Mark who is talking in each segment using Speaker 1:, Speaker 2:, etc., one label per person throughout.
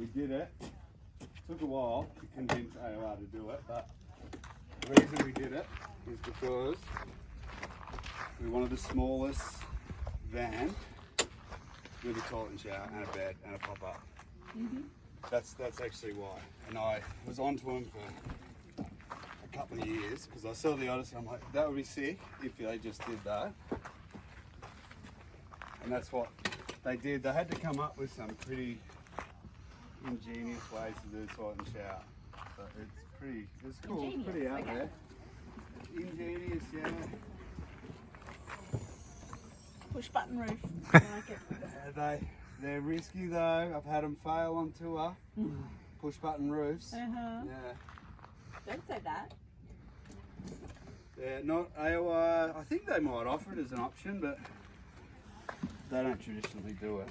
Speaker 1: we did it. Took a while to convince AOR to do it, but the reason we did it is because we wanted the smallest van with a toilet and shower and a bed and a pop-up. That's actually why. And I was onto them for a couple of years because I saw the Odyssey. I'm like, that would be sick if they just did that. And that's what they did. They had to come up with some pretty ingenious ways to do toilet and shower. But it's cool. Ingenious, it's pretty out there. Ingenious, yeah.
Speaker 2: Push button roof. I like it.
Speaker 1: They're risky though. I've had them fail on tour. Push button roofs. Yeah.
Speaker 2: Don't say that.
Speaker 1: Yeah, not AOR. I think they might offer it as an option, but they don't traditionally do it.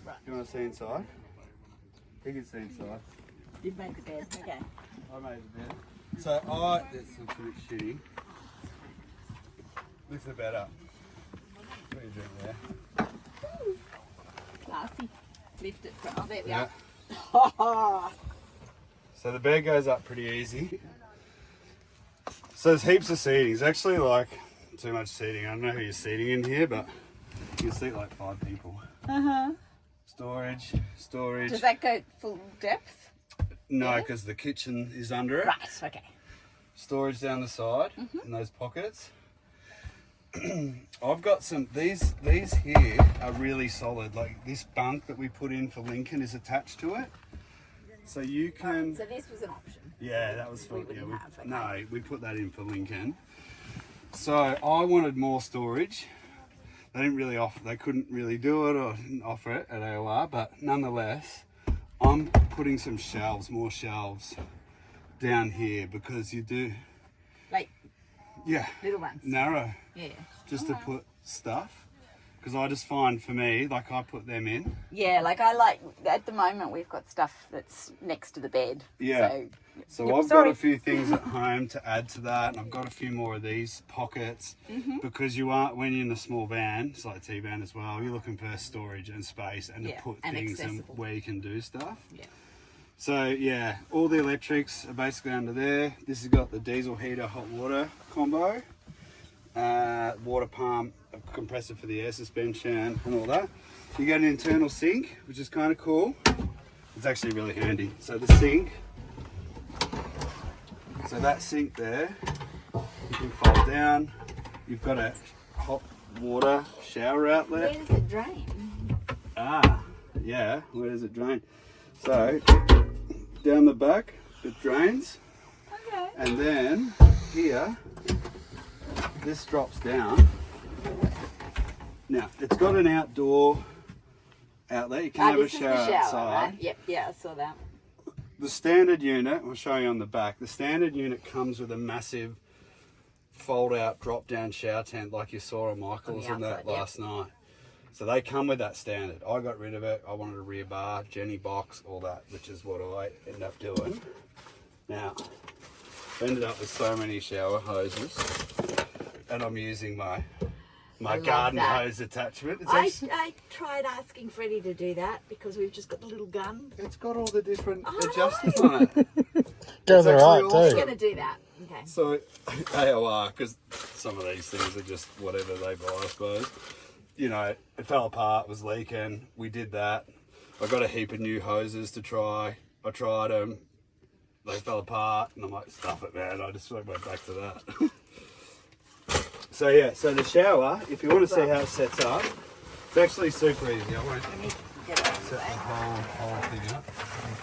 Speaker 2: Right.
Speaker 1: You want to see inside? You can see inside.
Speaker 2: You've made the bed. Okay.
Speaker 1: I made the bed. So this looks a bit shitty. Lift the bed up. What are you doing there?
Speaker 2: Classy. Lift it. Oh, there we
Speaker 1: Yeah.
Speaker 2: are.
Speaker 1: So the bed goes up pretty easy. So there's heaps of seating. It's actually like too much seating. I don't know who you're seating in here, but you can seat like 5 people. Storage.
Speaker 2: Does that go full depth?
Speaker 1: No, because the kitchen is under it.
Speaker 2: Right, okay.
Speaker 1: Storage down the side in those pockets. I've got some, these here are really solid. Like this bunk that we put in for Lincoln is attached to it. So you can...
Speaker 2: Right, so this was an option?
Speaker 1: Yeah, that was for...
Speaker 2: We wouldn't have, okay.
Speaker 1: No, we put that in for Lincoln. So I wanted more storage. They didn't really offer, they couldn't really do it or didn't offer it at AOR, but nonetheless, I'm putting some shelves, more shelves down here because you do...
Speaker 2: Like
Speaker 1: Yeah.
Speaker 2: little ones?
Speaker 1: Narrow.
Speaker 2: Yeah.
Speaker 1: Just to put stuff. Because I just find for me, like I put them in.
Speaker 2: Yeah, like I like, at the moment we've got stuff that's next to the bed.
Speaker 1: Yeah. So
Speaker 2: Yep,
Speaker 1: I've
Speaker 2: sorry.
Speaker 1: got a few things at home to add to that, and I've got a few more of these pockets because you aren't, when you're in a small van, it's like a T-van as well, you're looking for storage and space and
Speaker 2: Yeah,
Speaker 1: to put
Speaker 2: and
Speaker 1: things in
Speaker 2: accessible.
Speaker 1: where you can do stuff.
Speaker 2: Yeah.
Speaker 1: So yeah, all the electrics are basically under there. This has got the diesel heater, hot water combo, water pump, a compressor for the air suspension and all that. You get an internal sink, which is kind of cool. It's actually really handy. So the sink, so that sink there, you can fold down. You've got a hot water shower outlet.
Speaker 2: Where does it drain?
Speaker 1: Yeah, where does it drain? So down the back it drains,
Speaker 2: Okay.
Speaker 1: and then here this drops down. Now it's got an outdoor outlet. You can have a
Speaker 2: This is
Speaker 1: shower,
Speaker 2: the shower,
Speaker 1: outside.
Speaker 2: right? Yep, yeah, I saw that.
Speaker 1: The standard unit, I'll show you on the back. The standard unit comes with a massive fold-out, drop-down shower tent, like you saw on Michael's and that
Speaker 2: outside, yep.
Speaker 1: last night. So they come with that standard. I got rid of it. I wanted a rear bar, Jenny box, all that, which is what I ended up doing. Now, I ended up with so many shower hoses, and I'm using my garden hose attachment. It's
Speaker 2: I tried asking Freddie to do that because we've just got the little gun.
Speaker 1: it's got all the different adjustments on it.
Speaker 3: Goes
Speaker 1: It's
Speaker 3: alright
Speaker 1: actually
Speaker 2: We're
Speaker 3: too.
Speaker 2: going to do that. Okay.
Speaker 1: So AOR, because some of these things are just whatever they buy, I suppose. You know, it fell apart, was leaking. We did that. I got a heap of new hoses to try. I tried them. They fell apart, and I'm like, stuff it, man. I just went back to that. So yeah, so the shower, if you want to see how it sets up, it's actually super easy. I won't
Speaker 2: Get it out of the
Speaker 1: set the
Speaker 2: way.
Speaker 1: whole thing up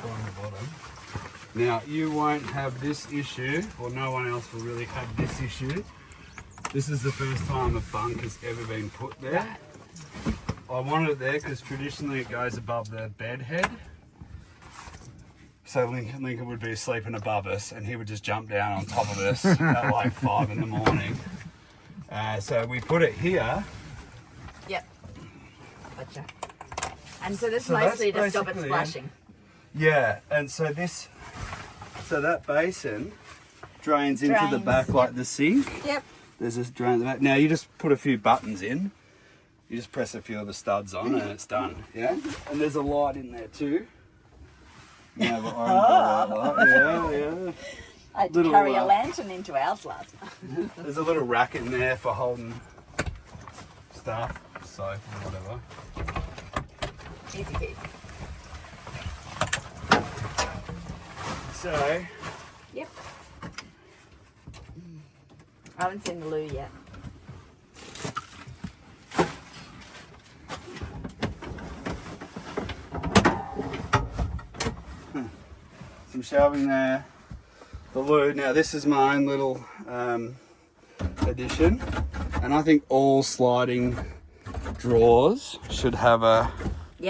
Speaker 1: on the bottom. Now, you won't have this issue, or no one else will really have this issue. This is the first time a bunk has ever been put there.
Speaker 2: Right.
Speaker 1: I wanted it there because traditionally it goes above the bed head. So Lincoln would be sleeping above us and he would just jump down on top of us at like 5 in the morning. So we put it here.
Speaker 2: Yep. Gotcha. And so this
Speaker 1: So that's
Speaker 2: mostly to stop it
Speaker 1: basically it.
Speaker 2: splashing.
Speaker 1: Yeah, and so that basin drains into the
Speaker 2: Drains,
Speaker 1: back like the sink.
Speaker 2: Yep.
Speaker 1: There's this drain at the back. Now you just put a few buttons in. You just press a few of the studs on and it's done. Yeah. And there's a light in there too. Yeah, but yeah.
Speaker 2: I had to
Speaker 1: Little,
Speaker 2: carry a lantern into ours last night.
Speaker 1: There's a little rack in there for holding stuff, soap or whatever.
Speaker 2: Easy peasy.
Speaker 1: So,
Speaker 2: Yep. I haven't seen the loo yet.
Speaker 1: some shelving there. The loo. Now this is my own little addition, and I think all sliding drawers should have a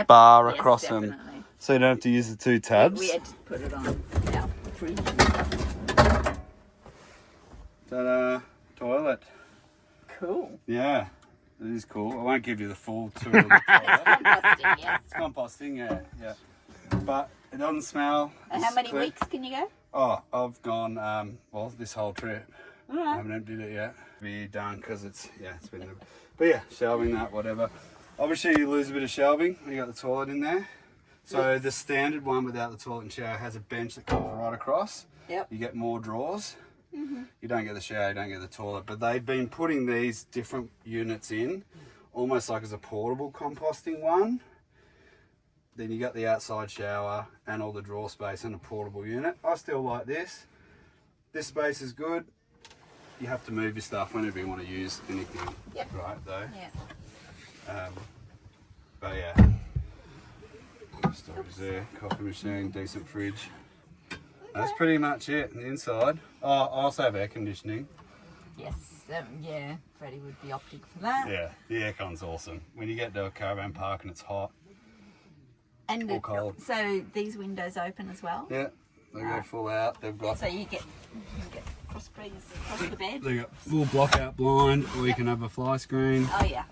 Speaker 1: bar across them, so you don't have to use the two tabs.
Speaker 2: We had to put it on our fridge.
Speaker 1: Ta-da! Toilet.
Speaker 2: Cool.
Speaker 1: Yeah, it is cool. I won't give you the full tour of the toilet.
Speaker 2: Composting, yes.
Speaker 1: It's composting, yeah. But it doesn't smell.
Speaker 2: And how many weeks can you go?
Speaker 1: Oh, I've gone, well, this whole trip. I
Speaker 2: Alright.
Speaker 1: haven't emptied it yet. Be done because it's been, but yeah, shelving that, whatever. Obviously you lose a bit of shelving when you got the toilet in there. So the standard one without the toilet and shower has a bench that comes right across.
Speaker 2: Yep.
Speaker 1: You get more drawers. You don't get the shower, you don't get the toilet. But they've been putting these different units in, almost like as a portable composting one. Then you got the outside shower and all the drawer space and a portable unit. I still like this. This space is good. You have to move your stuff whenever you want to use anything.
Speaker 2: Yep.
Speaker 1: Right though.
Speaker 2: Yeah.
Speaker 1: But yeah. Storage there, coffee machine, decent fridge. That's pretty much it on the inside. Oh, I also have air conditioning.
Speaker 2: Yes. Yeah. Freddie would be opting for that.
Speaker 1: Yeah, the aircon's awesome. When you get to a caravan park and it's hot.
Speaker 2: And
Speaker 1: Or cold.
Speaker 2: So these windows open as well.
Speaker 1: Yeah, they go full out. They've got
Speaker 2: So you get cross breeze across the bed.
Speaker 1: they got full block out blind, or you can have a fly screen.
Speaker 2: Oh yeah.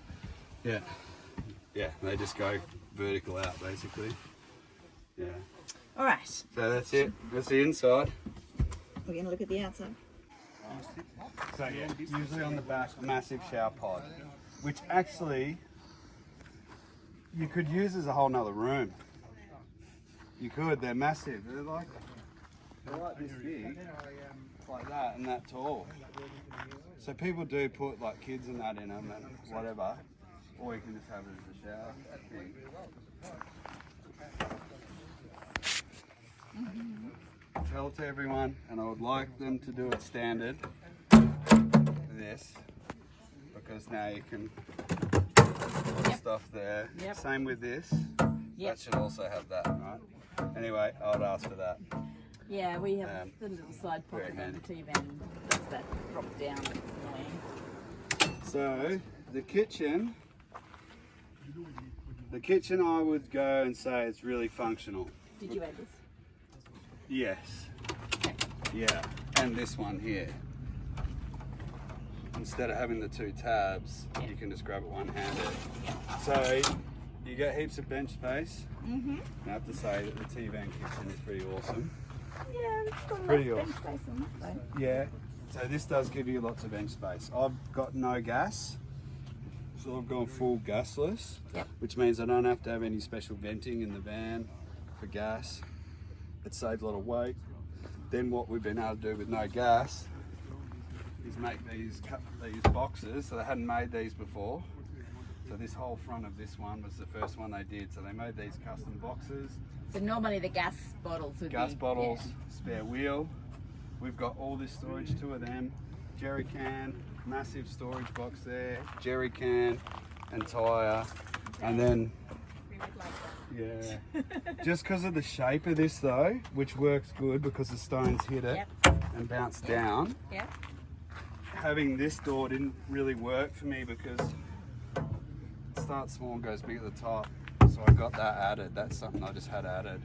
Speaker 1: Yeah, they just go vertical out basically. Yeah.
Speaker 2: All right.
Speaker 1: So that's it. That's the inside.
Speaker 2: We're gonna look at the outside.
Speaker 1: So yeah, usually on the back, a massive shower pod, which actually you could use as a whole nother room. You could. They're massive. They're like this big, like that, and that tall. So people do put like kids and that in them and whatever, or you can just have it as a shower thing. Tell it to everyone, and I would like them to do it standard. This, because now you can put stuff there.
Speaker 2: Yep.
Speaker 1: Same with this.
Speaker 2: Yep.
Speaker 1: That should also have that, right? Anyway, I would ask for that.
Speaker 2: Yeah, we have the little side pocket
Speaker 1: very
Speaker 2: on the TV and does that drop down. It's annoying.
Speaker 1: So the kitchen I would go and say it's really functional.
Speaker 2: Did you add this?
Speaker 1: Yes. Yeah, and this one here. Instead of having the two tabs, you can just grab it one-handed. So you get heaps of bench space. I have to say that the TV and kitchen is pretty awesome.
Speaker 2: Yeah, it's got
Speaker 1: Pretty
Speaker 2: enough
Speaker 1: awesome.
Speaker 2: bench space on that side.
Speaker 1: Yeah, so this does give you lots of bench space. I've got no gas, so I've gone full gasless, which means I don't have to have any special venting in the van for gas. It saves a lot of weight. Then what we've been able to do with no gas is make these boxes. So they hadn't made these before. So this whole front of this one was the first one they did. So they made these custom boxes.
Speaker 2: So normally the gas bottles would
Speaker 1: Gas
Speaker 2: be...
Speaker 1: bottles, spare wheel. We've got all this storage, two of them. Jerry can, massive storage box there. Jerry can and tyre. And then, yeah. Just because of the shape of this though, which works good because the stones hit it and bounce down.
Speaker 2: Yeah.
Speaker 1: Having this door didn't really work for me because it starts small and goes big at the top. So I got that added. That's something I just had added.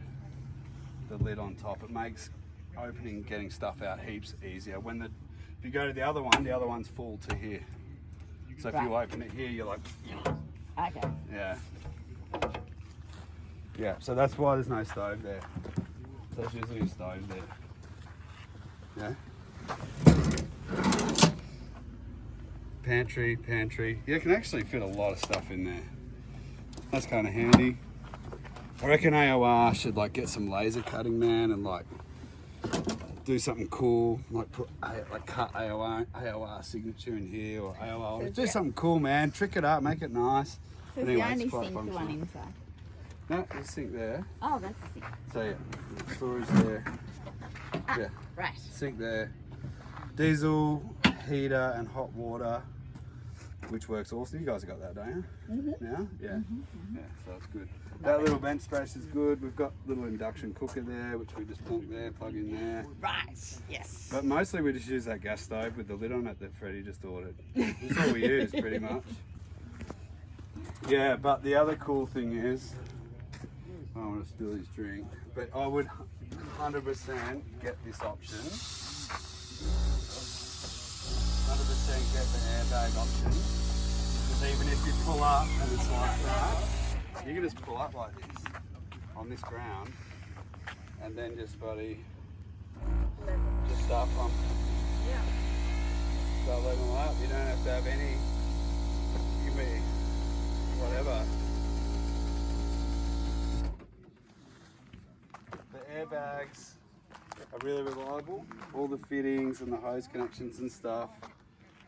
Speaker 1: The lid on top. It makes opening, getting stuff out heaps easier. If you go to the other one's full to here. So if you open it here, you're like,
Speaker 2: Okay.
Speaker 1: yeah. Yeah, so that's why there's no stove there. So there's usually a stove there. Yeah. Pantry. You can actually fit a lot of stuff in there. That's kind of handy. I reckon AOR should like get some laser cutting, man, and like do something cool, like cut AOR signature in here or AOR. Do something cool, man. Trick it up, make it nice.
Speaker 2: So
Speaker 1: Anyway,
Speaker 2: the only
Speaker 1: it's quite
Speaker 2: sink, the one
Speaker 1: functional.
Speaker 2: inside.
Speaker 1: No, there's a sink there.
Speaker 2: Oh, that's the sink.
Speaker 1: So yeah, storage there.
Speaker 2: Ah,
Speaker 1: Yeah,
Speaker 2: right.
Speaker 1: sink there. Diesel, heater, and hot water, which works also. You guys have got that, don't you? Now? Yeah. Yeah, so that's good. That little vent space is good. We've got a little induction cooker there, which we just plonk there, plug in there.
Speaker 2: Right. Yes.
Speaker 1: But mostly we just use that gas stove with the lid on it that Freddie just ordered. That's all we use, pretty much. Yeah, but the other cool thing is, I don't want to spill his drink, but I would 100% get this option. 100% get the airbag option. Because even if you pull up and it's like that, you can just pull up like this on this ground and then just buddy, just start pumping.
Speaker 2: Yeah.
Speaker 1: Start letting them up. You don't have to have any, give me whatever. The airbags are really reliable. All the fittings and the hose connections and stuff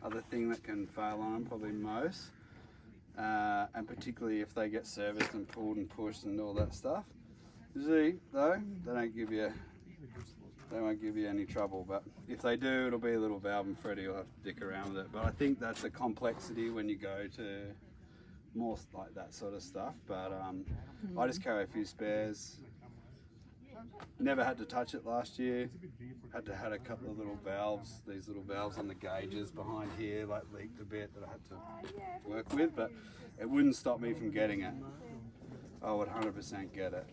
Speaker 1: are the thing that can fail on them probably most. And particularly if they get serviced and pulled and pushed and all that stuff. Usually though, they won't give you any trouble, but if they do, it'll be a little valve and Freddie will have to dick around with it. But I think that's a complexity when you go to more like that sort of stuff. But I just carry a few spares. Never had to touch it last year. Had a couple of little valves, these little valves on the gauges behind here, like leaked a bit that I had to work with, but it wouldn't stop me from getting it. I would 100% get it.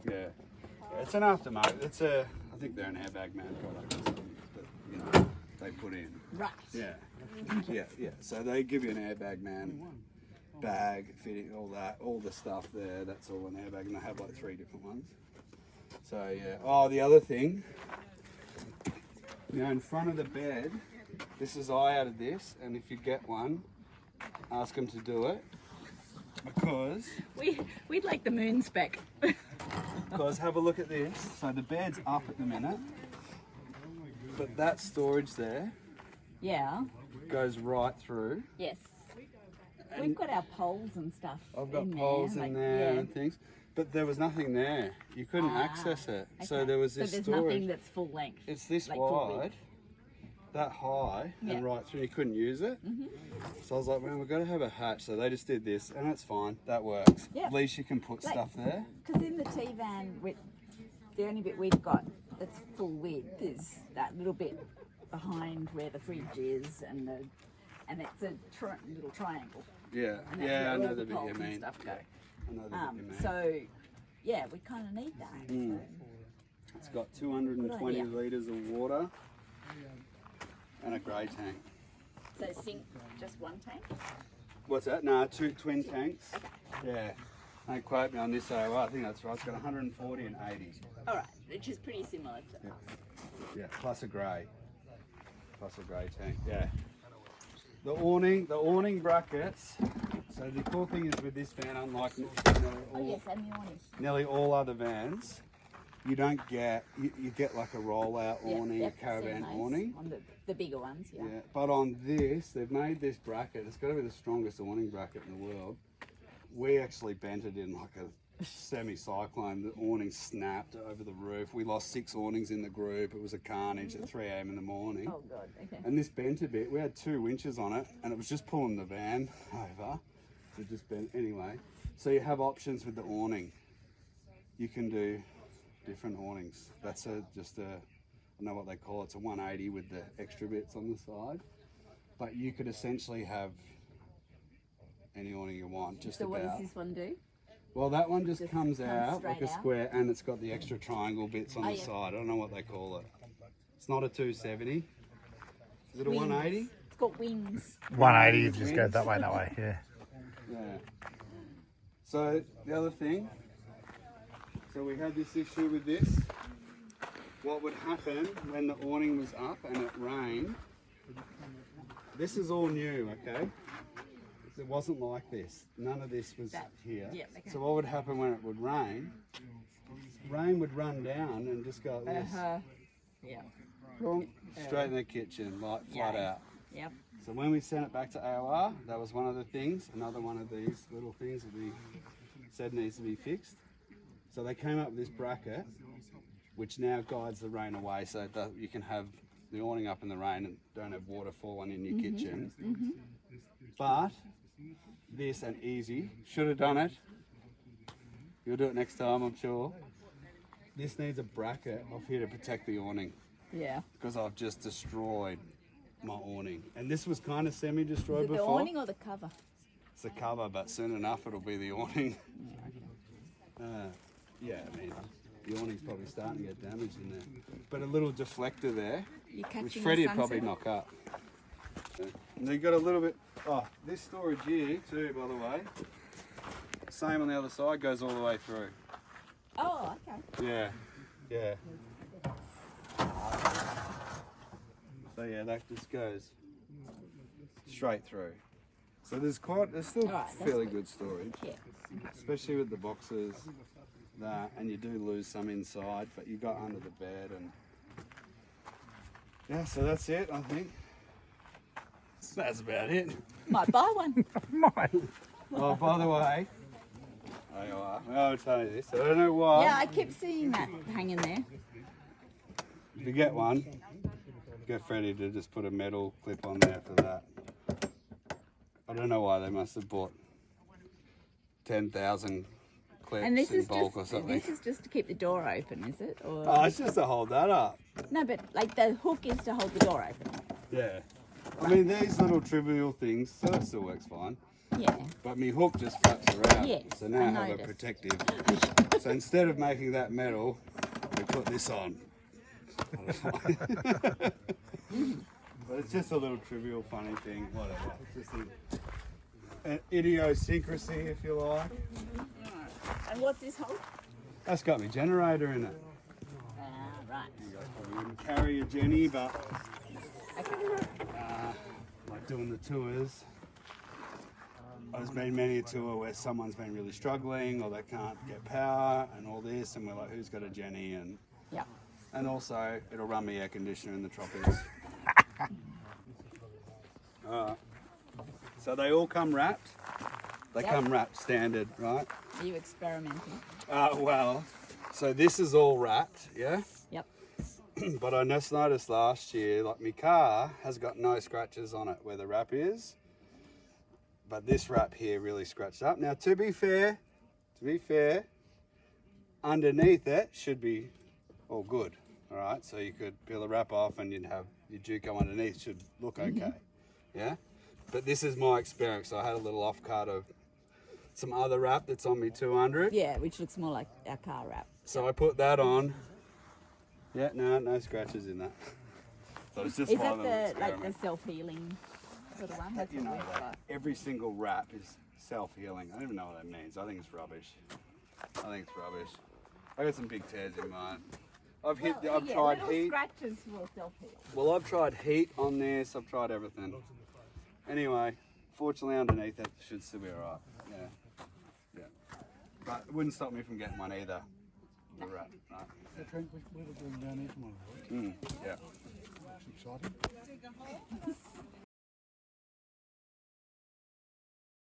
Speaker 1: Yeah. It's an aftermarket. I think they're an Airbag Man product or something that they put in.
Speaker 2: Right.
Speaker 1: Yeah. Yeah. So they give you an Airbag Man bag, fitting, all the stuff there. That's all an airbag, and they have like 3 different ones. So yeah. Oh, the other thing, in front of the bed, I added this, and if you get one, ask them to do it, because
Speaker 2: we'd like the moon spec.
Speaker 1: Because have a look at this. So the bed's up at the minute, but that storage there, goes right through.
Speaker 2: Yes. We've got our poles and stuff.
Speaker 1: I've got
Speaker 2: in
Speaker 1: poles
Speaker 2: there,
Speaker 1: in there and things. But there was nothing there. You couldn't access it.
Speaker 2: Okay.
Speaker 1: So there was this
Speaker 2: there's
Speaker 1: storage.
Speaker 2: Nothing that's full length.
Speaker 1: It's this
Speaker 2: like full
Speaker 1: wide,
Speaker 2: width.
Speaker 1: that high, and right through. You couldn't use it. So I was like, man, we've got to have a hatch. So they just did this, and that's fine. That works.
Speaker 2: Yep.
Speaker 1: At least you can put stuff there.
Speaker 2: Because in the T-van, the only bit we've got that's full width is that little bit behind where the fridge is, and it's a little triangle.
Speaker 1: Yeah,
Speaker 2: And that's
Speaker 1: yeah,
Speaker 2: where
Speaker 1: I
Speaker 2: all
Speaker 1: know
Speaker 2: the
Speaker 1: the bit
Speaker 2: poles
Speaker 1: you
Speaker 2: and
Speaker 1: mean.
Speaker 2: stuff go.
Speaker 1: I know the bit you mean.
Speaker 2: So, yeah, we kind of need that. So.
Speaker 1: It's got 220
Speaker 2: idea.
Speaker 1: litres of water and a grey tank.
Speaker 2: So sink just one tank?
Speaker 1: What's that? No, 2 twin tanks. Yeah. Don't quote me on this AOR. I think that's right. It's got 140 and 80.
Speaker 2: All right, which is pretty similar to
Speaker 1: Yeah, plus a grey. Plus a grey tank. Yeah. The awning brackets. So the cool thing is with this van, unlike nearly all other vans, you don't get you get like a rollout awning, a caravan awning.
Speaker 2: On the bigger ones, yeah.
Speaker 1: But on this, they've made this bracket. It's got to be the strongest awning bracket in the world. We actually bent it in like a semi-cyclone. The awning snapped over the roof. We lost 6 awnings in the group. It was a carnage at 3 a.m. in the morning.
Speaker 2: Oh God, okay.
Speaker 1: And this bent a bit. We had 2 winches on it, and it was just pulling the van over. It just bent anyway. So you have options with the awning. You can do different awnings. That's I don't know what they call it. It's a 180 with the extra bits on the side. But you could essentially have any awning you want, just
Speaker 2: so
Speaker 1: about.
Speaker 2: what does this one do?
Speaker 1: Well, that one just comes out like a
Speaker 2: out?
Speaker 1: square, and it's got the extra triangle bits on the side. I don't know what they call it. It's not a 270. Is it a 180?
Speaker 2: It's got wings.
Speaker 3: 180, you just go that way, yeah.
Speaker 1: Yeah. So the other thing, so we had this issue with this. What would happen when the awning was up and it rained? This is all new, okay? it wasn't like this. None of this was here.
Speaker 2: yeah, okay.
Speaker 1: So what would happen when it would rain? Rain would run down and just go like this.
Speaker 2: Yeah.
Speaker 1: Boom, straight in the kitchen, like flat out.
Speaker 2: Yep.
Speaker 1: So when we sent it back to AOR, that was one of the things. Another one of these little things that we said needs to be fixed. So they came up with this bracket, which now guides the rain away, so that you can have the awning up in the rain and don't have water falling in your kitchen. But this and easy, should have done it. You'll do it next time, I'm sure. This needs a bracket off here to protect the awning
Speaker 2: Yeah.
Speaker 1: because I've just destroyed my awning. And this was kind of
Speaker 2: Is
Speaker 1: semi-destroyed
Speaker 2: it the
Speaker 1: before.
Speaker 2: awning or the cover?
Speaker 1: It's the cover, but soon enough it'll be the awning. Yeah, I mean, the awning's probably starting to get damaged in there. But a little deflector there,
Speaker 2: You're catching
Speaker 1: which
Speaker 2: the
Speaker 1: Freddie would probably
Speaker 2: sunset?
Speaker 1: knock up. And they've got a little bit, oh, this storage here too, by the way. Same on the other side, goes all the way through.
Speaker 2: Oh, okay.
Speaker 1: Yeah, yeah. So yeah, that just goes straight through. So there's still
Speaker 2: Alright, that's
Speaker 1: fairly
Speaker 2: good.
Speaker 1: good storage,
Speaker 2: Yeah.
Speaker 1: especially with the boxes, that, and you do lose some inside, but you got under the bed and yeah. So that's it, I think. That's about it.
Speaker 2: Might buy one.
Speaker 1: Oh, by the way, I'll tell you this. I don't know why.
Speaker 2: Yeah, I keep seeing that hanging there.
Speaker 1: If you get one, get Freddie to just put a metal clip on there for that. I don't know why they must have bought 10,000 clips
Speaker 2: And this
Speaker 1: in
Speaker 2: is
Speaker 1: bulk or something.
Speaker 2: this is just to keep the door open, is it? Or
Speaker 1: Oh, it's just to hold that up.
Speaker 2: no, but like the hook is to hold the door open.
Speaker 1: Yeah. I mean, these little trivial things, so it still works fine.
Speaker 2: Yeah.
Speaker 1: But me hook just flaps around.
Speaker 2: Yes,
Speaker 1: So now
Speaker 2: I
Speaker 1: I have a
Speaker 2: noticed.
Speaker 1: protective. So instead of making that metal, we put this on. But it's just a little trivial, funny thing, whatever. It's just an idiosyncrasy, if you like.
Speaker 2: And what's this hold?
Speaker 1: That's got my generator in it.
Speaker 2: Right.
Speaker 1: You guys probably wouldn't carry a Jenny, but
Speaker 2: Okay.
Speaker 1: like doing the tours. There's been many a tour where someone's been really struggling or they can't get power and all this, and we're like, who's got a Jenny? And also, it'll run me air conditioner in the tropics. So they all come wrapped. They
Speaker 2: Yep.
Speaker 1: come wrapped standard, right?
Speaker 2: Are you experimenting?
Speaker 1: Well, so this is all wrapped, yeah?
Speaker 2: Yep.
Speaker 1: But I just noticed last year, like my car has got no scratches on it where the wrap is. But this wrap here really scratched up. Now, to be fair, underneath it should be all good. All right, so you could peel the wrap off and you'd have your Juco underneath, should look okay. Yeah, but this is my experience. So I had a little off cut of some other wrap that's on me 200.
Speaker 2: Yeah, which looks more like our car wrap.
Speaker 1: So I put that on. Yeah, no scratches in that. So it's just
Speaker 2: Is
Speaker 1: one
Speaker 2: that
Speaker 1: of them
Speaker 2: the like
Speaker 1: experiment.
Speaker 2: the self-healing sort of one? That's
Speaker 1: You
Speaker 2: what
Speaker 1: know
Speaker 2: we've
Speaker 1: that
Speaker 2: got.
Speaker 1: every single wrap is self-healing. I don't even know what that means. I think it's rubbish. I got some big tears in mine. I've tried
Speaker 2: little
Speaker 1: heat.
Speaker 2: scratches will self-heal.
Speaker 1: Well, I've tried heat on this. I've tried everything. Anyway, fortunately underneath it should still be alright. Yeah. But it wouldn't stop me from getting one either. The wrap, right?
Speaker 4: Trent, we're going down here tomorrow, right?
Speaker 1: Yeah.
Speaker 4: It's exciting.